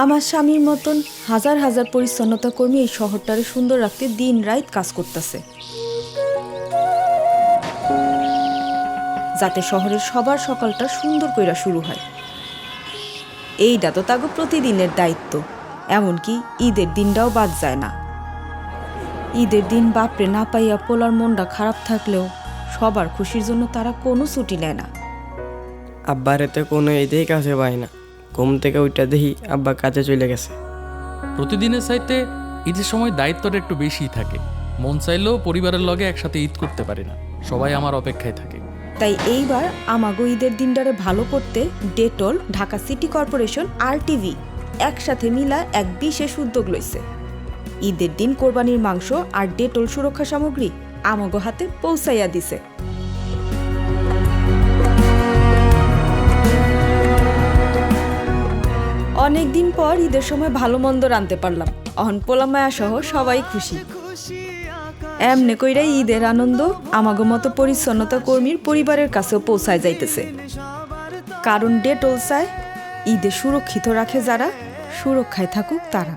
আমার স্বামীর মতন হাজার হাজার পরিচ্ছন্নতা কর্মী এই শহরটারে সুন্দর রাখতে দিন রাত কাজ করতেছে, যাতে শহরের সবার সকালটা সুন্দর কইরা শুরু হয়। এইটা তো তাগো প্রতিদিনের দায়িত্ব, এমনকি ঈদের দিনটাও বাদ যায় না। ঈদের দিন বাপরে না পাইয়া পোলার মনটা খারাপ থাকলেও সবার খুশির জন্য তারা কোনো ছুটি নেয় না। আব্বার এতে কোনো ঈদেই কাছে পায় না। ঘুম থেকে ওইটা দেখি আব্বা কাজে চলে গেছে। প্রতিদিনের চাইতে ঈদের সময় দায়িত্বটা একটু বেশিই থাকে। মন চাইলেও পরিবারের লগে একসাথে ঈদ করতে পারি না, সবাই আমার অপেক্ষায় থাকে। তাই এইবার আমাগো ঈদের দিনটারে ভালো করতে ডেটল, ঢাকা সিটি কর্পোরেশন আর টিভি একসাথে মিলা এক বিশেষ উদ্যোগ লইছে। ঈদের দিন কোরবানির মাংস আর ডেটল সুরক্ষা সামগ্রী আমাগো হাতে পৌঁছাইয়া দিছে। অনেকদিন পর ঈদের সময় ভালো মন্দ রাঁধতে পারলাম। অহন পোলামায়া সহ সবাই খুশি। এমনে কইরা ঈদের আনন্দ আমাগো মতো পরিচ্ছন্নতা কর্মীর পরিবারের কাছেও পৌঁছায় যাইতেছে। কারণ ডেটল চায় ঈদে সুরক্ষিত রাখে যারা, সুরক্ষায় থাকুক তারা।